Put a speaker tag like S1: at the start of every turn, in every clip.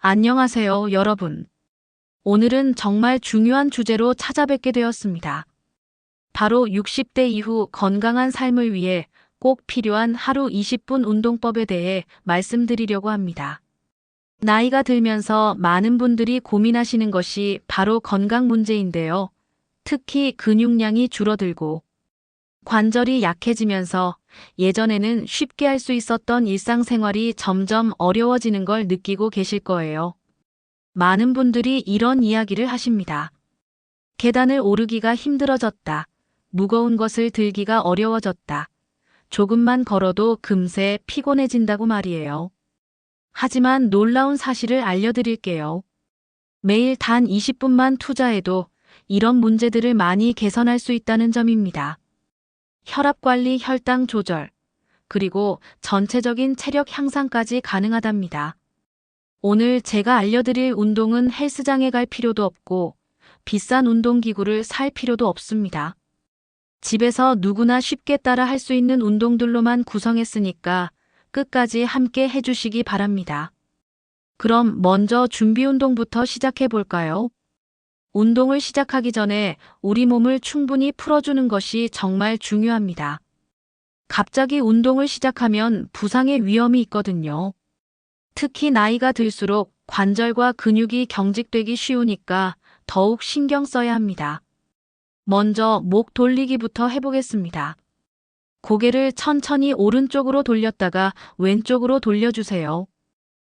S1: 안녕하세요, 여러분. 오늘은 정말 중요한 주제로 찾아뵙게 되었습니다. 바로 60대 이후 건강한 삶을 위해 꼭 필요한 하루 20분 운동법에 대해 말씀드리려고 합니다. 나이가 들면서 많은 분들이 고민하시는 것이 바로 건강 문제인데요. 특히 근육량이 줄어들고 관절이 약해지면서 예전에는 쉽게 할 수 있었던 일상생활이 점점 어려워지는 걸 느끼고 계실 거예요. 많은 분들이 이런 이야기를 하십니다. 계단을 오르기가 힘들어졌다. 무거운 것을 들기가 어려워졌다. 조금만 걸어도 금세 피곤해진다고 말이에요. 하지만 놀라운 사실을 알려드릴게요. 매일 단 20분만 투자해도 이런 문제들을 많이 개선할 수 있다는 점입니다. 혈압 관리, 혈당 조절, 그리고 전체적인 체력 향상까지 가능하답니다. 오늘 제가 알려드릴 운동은 헬스장에 갈 필요도 없고 비싼 운동기구를 살 필요도 없습니다. 집에서 누구나 쉽게 따라 할 수 있는 운동들로만 구성했으니까 끝까지 함께 해주시기 바랍니다. 그럼 먼저 준비 운동부터 시작해 볼까요? 운동을 시작하기 전에 우리 몸을 충분히 풀어주는 것이 정말 중요합니다. 갑자기 운동을 시작하면 부상의 위험이 있거든요. 특히 나이가 들수록 관절과 근육이 경직되기 쉬우니까 더욱 신경 써야 합니다. 먼저 목 돌리기부터 해보겠습니다. 고개를 천천히 오른쪽으로 돌렸다가 왼쪽으로 돌려주세요.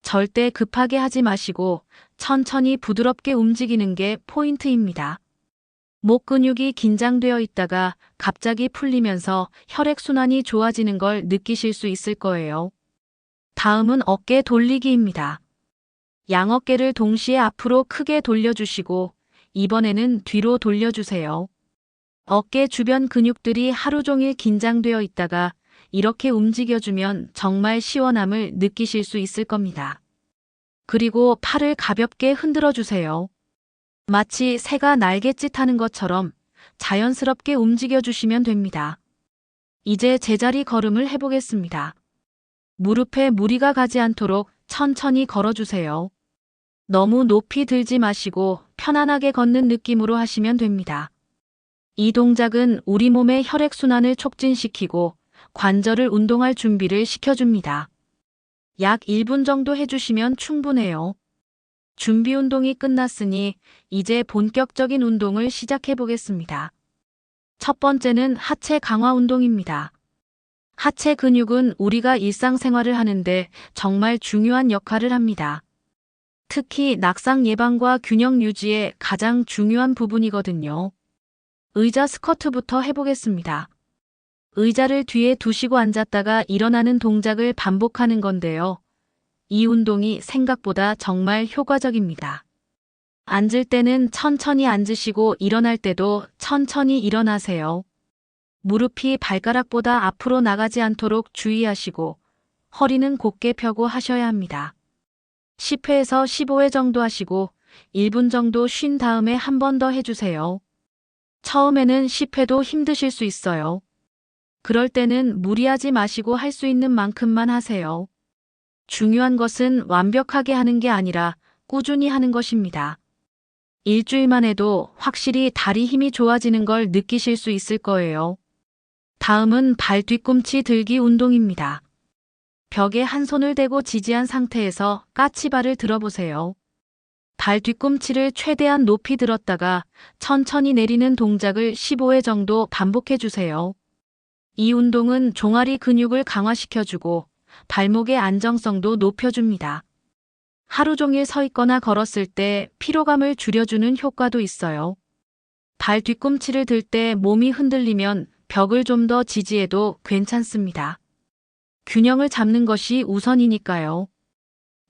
S1: 절대 급하게 하지 마시고 천천히 부드럽게 움직이는 게 포인트입니다. 목 근육이 긴장되어 있다가 갑자기 풀리면서 혈액순환이 좋아지는 걸 느끼실 수 있을 거예요. 다음은 어깨 돌리기입니다. 양어깨를 동시에 앞으로 크게 돌려주시고 이번에는 뒤로 돌려주세요. 어깨 주변 근육들이 하루 종일 긴장되어 있다가 이렇게 움직여주면 정말 시원함을 느끼실 수 있을 겁니다. 그리고 팔을 가볍게 흔들어 주세요. 마치 새가 날갯짓하는 것처럼 자연스럽게 움직여주시면 됩니다. 이제 제자리 걸음을 해보겠습니다. 무릎에 무리가 가지 않도록 천천히 걸어주세요. 너무 높이 들지 마시고 편안하게 걷는 느낌으로 하시면 됩니다. 이 동작은 우리 몸의 혈액순환을 촉진시키고 관절을 운동할 준비를 시켜줍니다. 약 1분 정도 해주시면 충분해요. 준비 운동이 끝났으니 이제 본격적인 운동을 시작해 보겠습니다. 첫 번째는 하체 강화 운동입니다. 하체 근육은 우리가 일상생활을 하는데 정말 중요한 역할을 합니다. 특히 낙상 예방과 균형 유지에 가장 중요한 부분이거든요. 의자 스쿼트부터 해보겠습니다. 의자를 뒤에 두시고 앉았다가 일어나는 동작을 반복하는 건데요. 이 운동이 생각보다 정말 효과적입니다. 앉을 때는 천천히 앉으시고 일어날 때도 천천히 일어나세요. 무릎이 발가락보다 앞으로 나가지 않도록 주의하시고 허리는 곧게 펴고 하셔야 합니다. 10회에서 15회 정도 하시고 1분 정도 쉰 다음에 한 번 더 해주세요. 처음에는 10회도 힘드실 수 있어요. 그럴 때는 무리하지 마시고 할 수 있는 만큼만 하세요. 중요한 것은 완벽하게 하는 게 아니라 꾸준히 하는 것입니다. 일주일만 해도 확실히 다리 힘이 좋아지는 걸 느끼실 수 있을 거예요. 다음은 발 뒤꿈치 들기 운동입니다. 벽에 한 손을 대고 지지한 상태에서 까치발을 들어보세요. 발 뒤꿈치를 최대한 높이 들었다가 천천히 내리는 동작을 15회 정도 반복해 주세요. 이 운동은 종아리 근육을 강화시켜주고 발목의 안정성도 높여줍니다. 하루 종일 서 있거나 걸었을 때 피로감을 줄여주는 효과도 있어요. 발 뒤꿈치를 들 때 몸이 흔들리면 벽을 좀 더 지지해도 괜찮습니다. 균형을 잡는 것이 우선이니까요.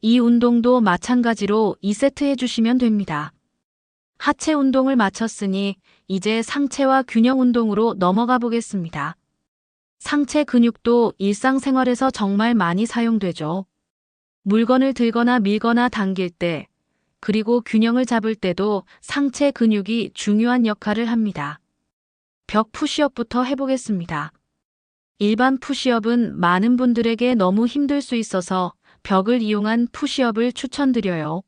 S1: 이 운동도 마찬가지로 2세트 해주시면 됩니다. 하체 운동을 마쳤으니 이제 상체와 균형 운동으로 넘어가 보겠습니다. 상체 근육도 일상생활에서 정말 많이 사용되죠. 물건을 들거나 밀거나 당길 때, 그리고 균형을 잡을 때도 상체 근육이 중요한 역할을 합니다. 벽 푸시업부터 해보겠습니다. 일반 푸시업은 많은 분들에게 너무 힘들 수 있어서 벽을 이용한 푸시업을 추천드려요.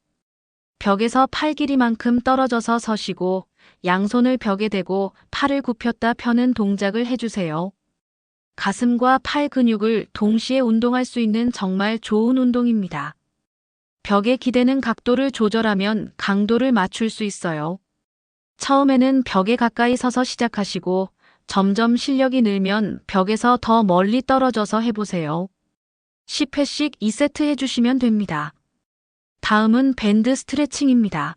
S1: 벽에서 팔 길이만큼 떨어져서 서시고 양손을 벽에 대고 팔을 굽혔다 펴는 동작을 해주세요. 가슴과 팔 근육을 동시에 운동할 수 있는 정말 좋은 운동입니다. 벽에 기대는 각도를 조절하면 강도를 맞출 수 있어요. 처음에는 벽에 가까이 서서 시작하시고 점점 실력이 늘면 벽에서 더 멀리 떨어져서 해보세요. 10회씩 2세트 해주시면 됩니다. 다음은 밴드 스트레칭입니다.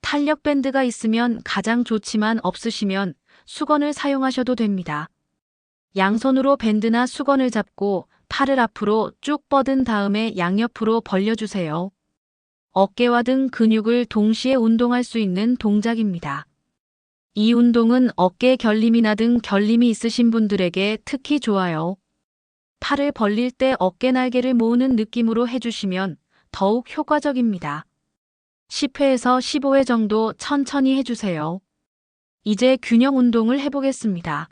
S1: 탄력 밴드가 있으면 가장 좋지만 없으시면 수건을 사용하셔도 됩니다. 양손으로 밴드나 수건을 잡고 팔을 앞으로 쭉 뻗은 다음에 양옆으로 벌려주세요. 어깨와 등 근육을 동시에 운동할 수 있는 동작입니다. 이 운동은 어깨 결림이나 등 결림이 있으신 분들에게 특히 좋아요. 팔을 벌릴 때 어깨 날개를 모으는 느낌으로 해주시면 더욱 효과적입니다. 10회에서 15회 정도 천천히 해주세요. 이제 균형 운동을 해보겠습니다.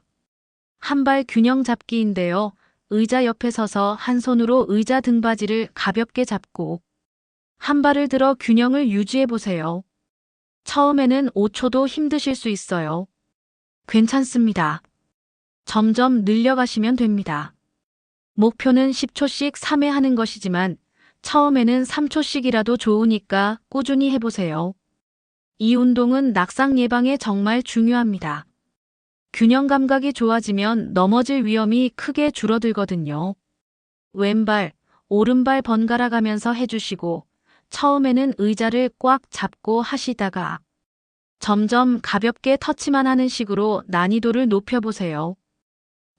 S1: 한발 균형 잡기인데요. 의자 옆에 서서 한 손으로 의자 등받이를 가볍게 잡고 한 발을 들어 균형을 유지해 보세요. 처음에는 5초도 힘드실 수 있어요. 괜찮습니다. 점점 늘려가시면 됩니다. 목표는 10초씩 3회 하는 것이지만 처음에는 3초씩이라도 좋으니까 꾸준히 해보세요. 이 운동은 낙상 예방에 정말 중요합니다. 균형 감각이 좋아지면 넘어질 위험이 크게 줄어들거든요. 왼발, 오른발 번갈아 가면서 해주시고 처음에는 의자를 꽉 잡고 하시다가 점점 가볍게 터치만 하는 식으로 난이도를 높여보세요.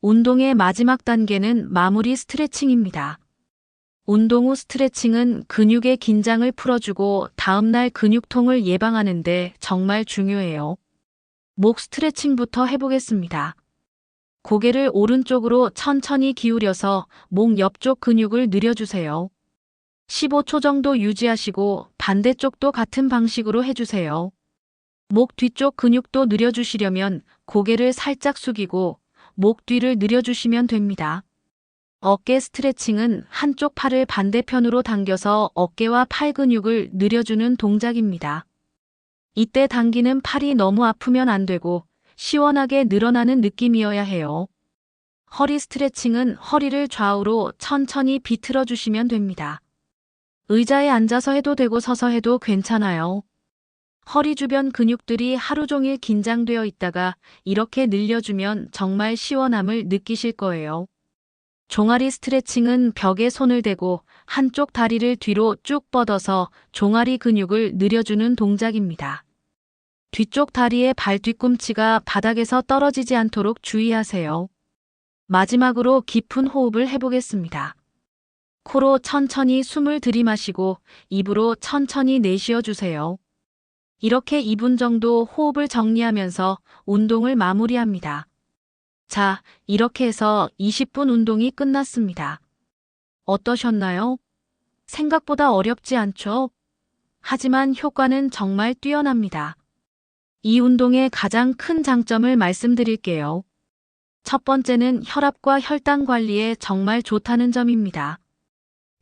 S1: 운동의 마지막 단계는 마무리 스트레칭입니다. 운동 후 스트레칭은 근육의 긴장을 풀어주고 다음날 근육통을 예방하는 데 정말 중요해요. 목 스트레칭부터 해보겠습니다. 고개를 오른쪽으로 천천히 기울여서 목 옆쪽 근육을 늘려주세요. 15초 정도 유지하시고 반대쪽도 같은 방식으로 해주세요. 목 뒤쪽 근육도 늘려주시려면 고개를 살짝 숙이고 목 뒤를 늘려주시면 됩니다. 어깨 스트레칭은 한쪽 팔을 반대편으로 당겨서 어깨와 팔 근육을 늘려주는 동작입니다. 이때 당기는 팔이 너무 아프면 안 되고 시원하게 늘어나는 느낌이어야 해요. 허리 스트레칭은 허리를 좌우로 천천히 비틀어 주시면 됩니다. 의자에 앉아서 해도 되고 서서 해도 괜찮아요. 허리 주변 근육들이 하루 종일 긴장되어 있다가 이렇게 늘려주면 정말 시원함을 느끼실 거예요. 종아리 스트레칭은 벽에 손을 대고 한쪽 다리를 뒤로 쭉 뻗어서 종아리 근육을 늘려주는 동작입니다. 뒤쪽 다리의 발 뒤꿈치가 바닥에서 떨어지지 않도록 주의하세요. 마지막으로 깊은 호흡을 해보겠습니다. 코로 천천히 숨을 들이마시고 입으로 천천히 내쉬어 주세요. 이렇게 2분 정도 호흡을 정리하면서 운동을 마무리합니다. 자, 이렇게 해서 20분 운동이 끝났습니다. 어떠셨나요? 생각보다 어렵지 않죠? 하지만 효과는 정말 뛰어납니다. 이 운동의 가장 큰 장점을 말씀드릴게요. 첫 번째는 혈압과 혈당 관리에 정말 좋다는 점입니다.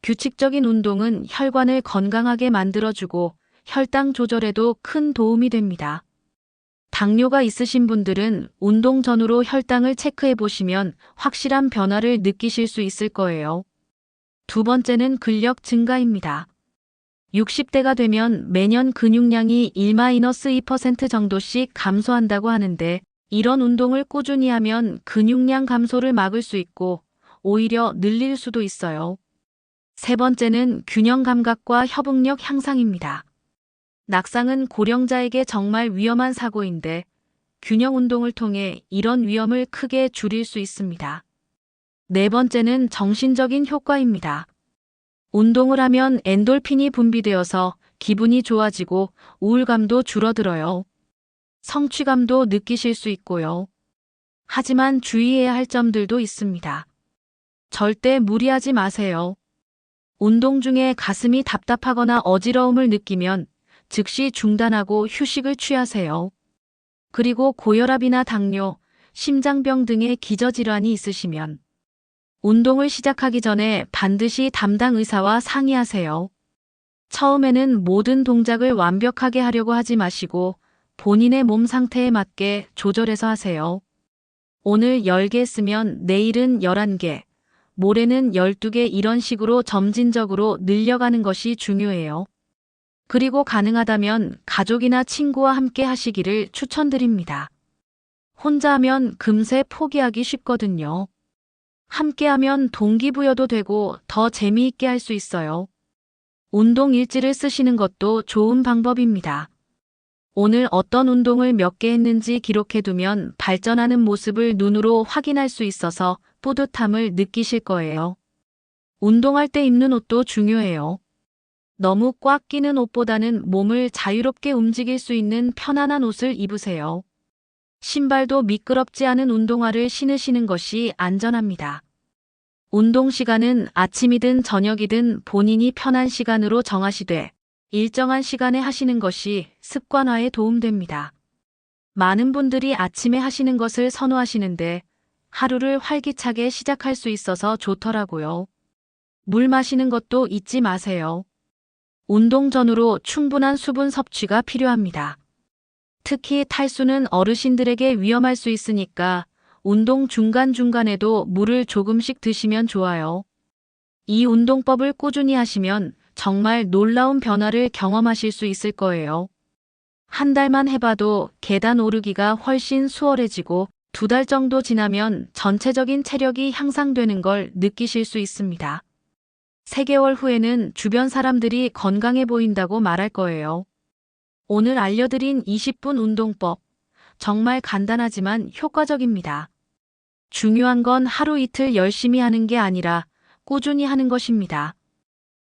S1: 규칙적인 운동은 혈관을 건강하게 만들어주고 혈당 조절에도 큰 도움이 됩니다. 당뇨가 있으신 분들은 운동 전후로 혈당을 체크해 보시면 확실한 변화를 느끼실 수 있을 거예요. 두 번째는 근력 증가입니다. 60대가 되면 매년 근육량이 1-2% 정도씩 감소한다고 하는데 이런 운동을 꾸준히 하면 근육량 감소를 막을 수 있고 오히려 늘릴 수도 있어요. 세 번째는 균형 감각과 협응력 향상입니다. 낙상은 고령자에게 정말 위험한 사고인데 균형 운동을 통해 이런 위험을 크게 줄일 수 있습니다. 네 번째는 정신적인 효과입니다. 운동을 하면 엔돌핀이 분비되어서 기분이 좋아지고 우울감도 줄어들어요. 성취감도 느끼실 수 있고요. 하지만 주의해야 할 점들도 있습니다. 절대 무리하지 마세요. 운동 중에 가슴이 답답하거나 어지러움을 느끼면 즉시 중단하고 휴식을 취하세요. 그리고 고혈압이나 당뇨, 심장병 등의 기저질환이 있으시면 운동을 시작하기 전에 반드시 담당 의사와 상의하세요. 처음에는 모든 동작을 완벽하게 하려고 하지 마시고 본인의 몸 상태에 맞게 조절해서 하세요. 오늘 10개 했으면 내일은 11개, 모레는 12개 이런 식으로 점진적으로 늘려가는 것이 중요해요. 그리고 가능하다면 가족이나 친구와 함께 하시기를 추천드립니다. 혼자 하면 금세 포기하기 쉽거든요. 함께 하면 동기부여도 되고 더 재미있게 할 수 있어요. 운동 일지를 쓰시는 것도 좋은 방법입니다. 오늘 어떤 운동을 몇 개 했는지 기록해두면 발전하는 모습을 눈으로 확인할 수 있어서 뿌듯함을 느끼실 거예요. 운동할 때 입는 옷도 중요해요. 너무 꽉 끼는 옷보다는 몸을 자유롭게 움직일 수 있는 편안한 옷을 입으세요. 신발도 미끄럽지 않은 운동화를 신으시는 것이 안전합니다. 운동 시간은 아침이든 저녁이든 본인이 편한 시간으로 정하시되 일정한 시간에 하시는 것이 습관화에 도움됩니다. 많은 분들이 아침에 하시는 것을 선호하시는데 하루를 활기차게 시작할 수 있어서 좋더라고요. 물 마시는 것도 잊지 마세요. 운동 전후로 충분한 수분 섭취가 필요합니다. 특히 탈수는 어르신들에게 위험할 수 있으니까 운동 중간중간에도 물을 조금씩 드시면 좋아요. 이 운동법을 꾸준히 하시면 정말 놀라운 변화를 경험하실 수 있을 거예요. 한 달만 해봐도 계단 오르기가 훨씬 수월해지고 2달 정도 지나면 전체적인 체력이 향상되는 걸 느끼실 수 있습니다. 3개월 후에는 주변 사람들이 건강해 보인다고 말할 거예요. 오늘 알려드린 20분 운동법, 정말 간단하지만 효과적입니다. 중요한 건 하루 이틀 열심히 하는 게 아니라 꾸준히 하는 것입니다.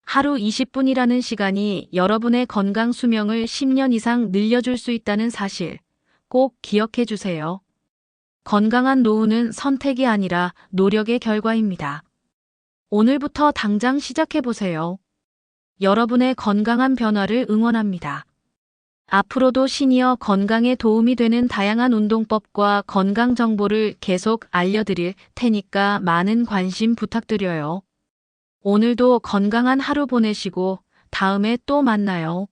S1: 하루 20분이라는 시간이 여러분의 건강 수명을 10년 이상 늘려줄 수 있다는 사실 꼭 기억해 주세요. 건강한 노후는 선택이 아니라 노력의 결과입니다. 오늘부터 당장 시작해 보세요. 여러분의 건강한 변화를 응원합니다. 앞으로도 시니어 건강에 도움이 되는 다양한 운동법과 건강 정보를 계속 알려드릴 테니까 많은 관심 부탁드려요. 오늘도 건강한 하루 보내시고 다음에 또 만나요.